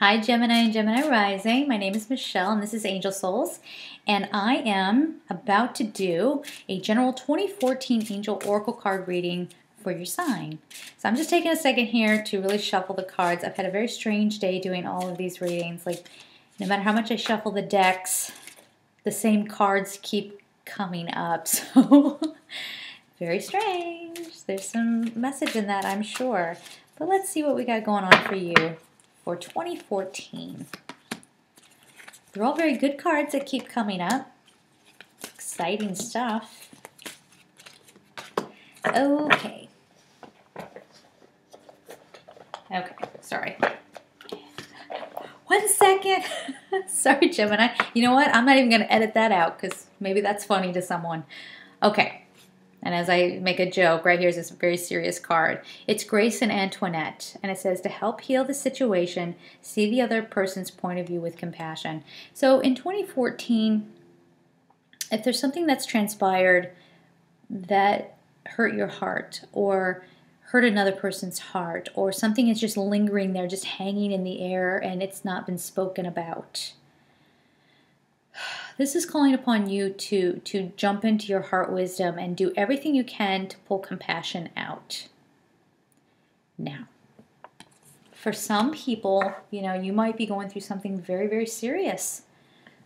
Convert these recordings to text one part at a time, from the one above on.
Hi, Gemini and Gemini Rising. My name is Michelle, and this is Angel Souls. And I am about to do a general 2014 Angel Oracle card reading for your sign. So I'm just taking a second here to really shuffle the cards. I've had a very strange day doing all of these readings. Like, no matter how much I shuffle the decks, the same cards keep coming up. So, very strange. There's some message in that, I'm sure. But let's see what we got going on for you for 2014. They're all very good cards that keep coming up. Exciting stuff. Okay. Okay, sorry. 1 second. Sorry, Gemini. You know what? I'm not even going to edit that out because maybe that's funny to someone. Okay. And as I make a joke, right here's this very serious card. It's Grace and Antoinette. And it says, to help heal the situation, see the other person's point of view with compassion. So in 2014, if there's something that's transpired that hurt your heart or hurt another person's heart, or something is just lingering there, just hanging in the air, and it's not been spoken about, this is calling upon you to jump into your heart wisdom and do everything you can to pull compassion out. Now, for some people, you might be going through something very, very serious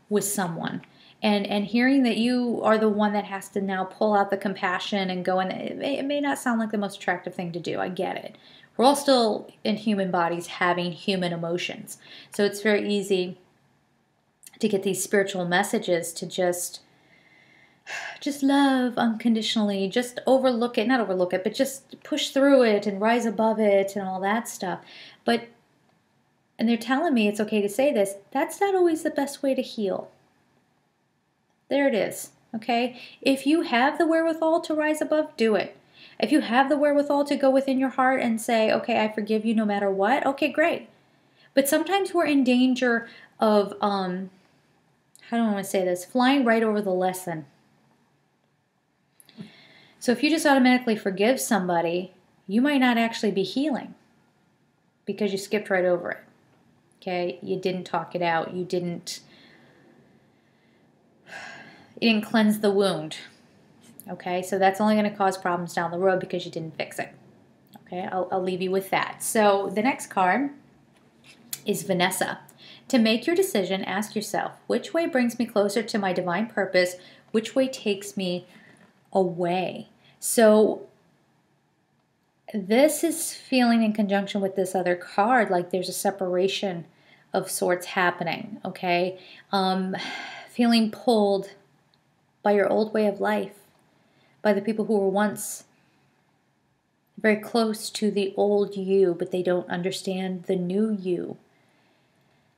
with someone. And hearing that you are the one that has to now pull out the compassion and go in, it may not sound like the most attractive thing to do. I get it. We're all still in human bodies having human emotions. So it's very easy to get these spiritual messages to just love unconditionally, just overlook it, not overlook it, but just push through it and rise above it and all that stuff. And they're telling me it's okay to say this, that's not always the best way to heal. There it is, okay? If you have the wherewithal to rise above, do it. If you have the wherewithal to go within your heart and say, okay, I forgive you no matter what, okay, great. But sometimes we're in danger of, how do I want to say this? Flying right over the lesson. So if you just automatically forgive somebody, you might not actually be healing because you skipped right over it. Okay? You didn't talk it out. You didn't cleanse the wound. Okay? So that's only going to cause problems down the road because you didn't fix it. Okay? I'll leave you with that. So the next card is Vanessa. To make your decision, ask yourself, which way brings me closer to my divine purpose? Which way takes me away? So this is feeling in conjunction with this other card, like there's a separation of sorts happening, okay? Feeling pulled by your old way of life, by the people who were once very close to the old you, but they don't understand the new you.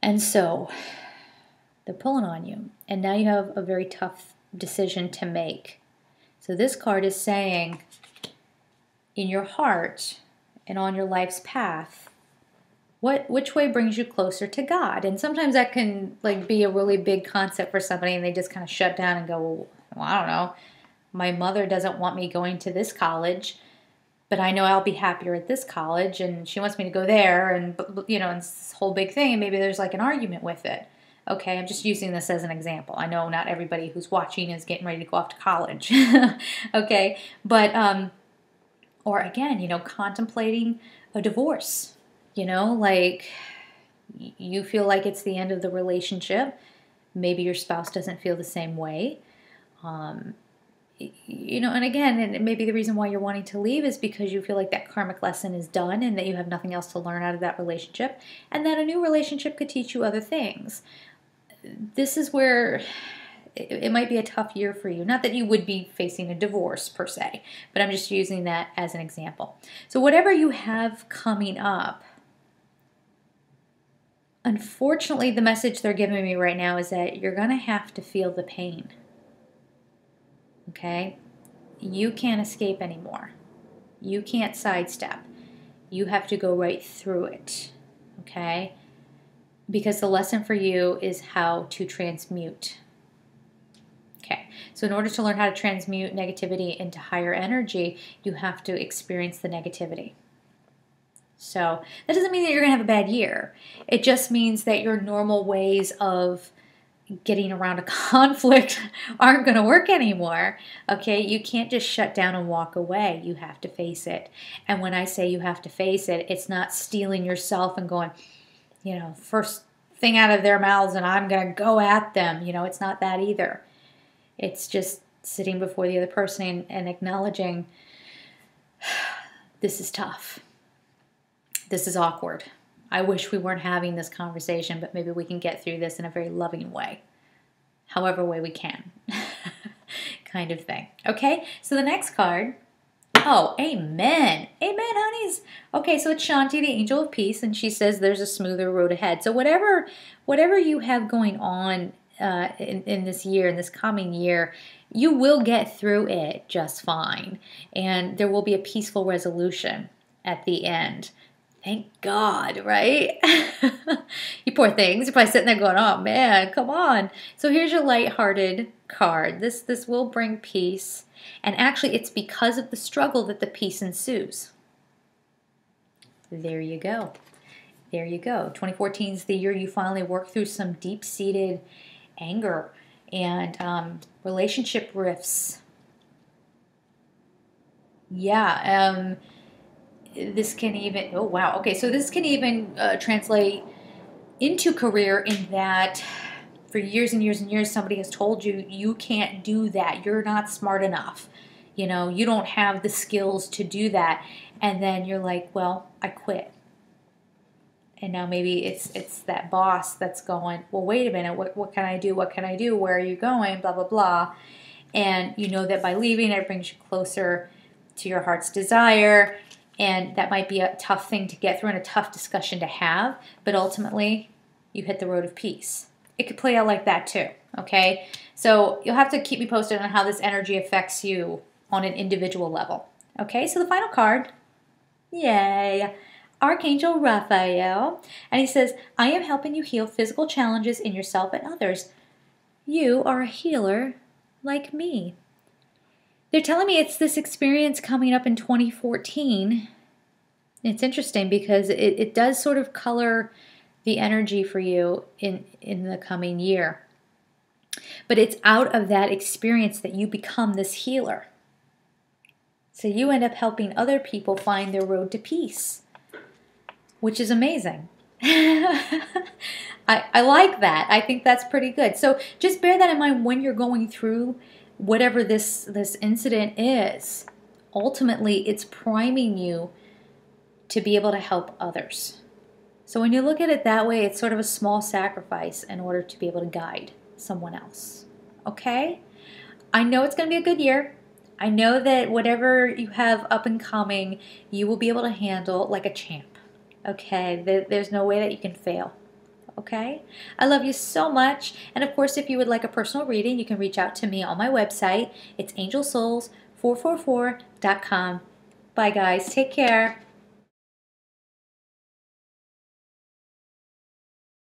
And so they're pulling on you. And now you have a very tough decision to make. So this card is saying, in your heart and on your life's path, which way brings you closer to God? And sometimes that can be a really big concept for somebody and they just kind of shut down and go, well, I don't know. My mother doesn't want me going to this college, but I know I'll be happier at this college, and she wants me to go there, and it's this whole big thing, and maybe there's an argument with it. Okay, I'm just using this as an example. I know not everybody who's watching is getting ready to go off to college. Okay, but, or again, contemplating a divorce. You feel like it's the end of the relationship. Maybe your spouse doesn't feel the same way. And again, and maybe the reason why you're wanting to leave is because you feel like that karmic lesson is done and that you have nothing else to learn out of that relationship, and that a new relationship could teach you other things. This is where it might be a tough year for you. Not that you would be facing a divorce per se, but I'm just using that as an example. So whatever you have coming up, unfortunately, the message they're giving me right now is that you're going to have to feel the pain. Okay? You can't escape anymore. You can't sidestep. You have to go right through it. Okay? Because the lesson for you is how to transmute. Okay. So in order to learn how to transmute negativity into higher energy, you have to experience the negativity. So that doesn't mean that you're going to have a bad year. It just means that your normal ways of getting around a conflict aren't going to work anymore. Okay, you can't just shut down and walk away. You have to face it. And when I say you have to face it, it's not steeling yourself and going, first thing out of their mouths and I'm going to go at them. It's not that either. It's just sitting before the other person and acknowledging, this is tough. This is awkward. I wish we weren't having this conversation, but maybe we can get through this in a very loving way. However way we can. Kind of thing. Okay, so the next card. Oh, amen. Amen, honeys. Okay, so it's Shanti, the angel of peace, and she says there's a smoother road ahead. So whatever you have going on in this year, in this coming year, you will get through it just fine. And there will be a peaceful resolution at the end. Thank God, right? You poor things. You're probably sitting there going, oh man, come on. So here's your lighthearted card. This will bring peace. And actually, it's because of the struggle that the peace ensues. There you go. There you go. 2014 is the year you finally work through some deep-seated anger and relationship rifts. Yeah, this can even, oh wow, okay, so this can even translate into career in that for years and years and years somebody has told you, you can't do that, you're not smart enough, you don't have the skills to do that, and then you're like, well, I quit. And now maybe it's that boss that's going, well, wait a minute, what can I do, where are you going, blah, blah, blah, and you know that by leaving it brings you closer to your heart's desire. And that might be a tough thing to get through and a tough discussion to have, but ultimately you hit the road of peace. It could play out like that too, okay? So you'll have to keep me posted on how this energy affects you on an individual level. Okay, so the final card, yay, Archangel Raphael. And he says, I am helping you heal physical challenges in yourself and others. You are a healer like me. They're telling me it's this experience coming up in 2014. It's interesting because it does sort of color the energy for you in the coming year. But it's out of that experience that you become this healer. So you end up helping other people find their road to peace, which is amazing. I like that. I think that's pretty good. So just bear that in mind when you're going through whatever this incident is. Ultimately, it's priming you to be able to help others. So when you look at it that way, it's sort of a small sacrifice in order to be able to guide someone else. Okay? I know it's going to be a good year. I know that whatever you have up and coming, you will be able to handle like a champ. Okay? There's no way that you can fail. Okay? I love you so much. And of course, if you would like a personal reading, you can reach out to me on my website. It's angelsouls444.com. Bye, guys. Take care.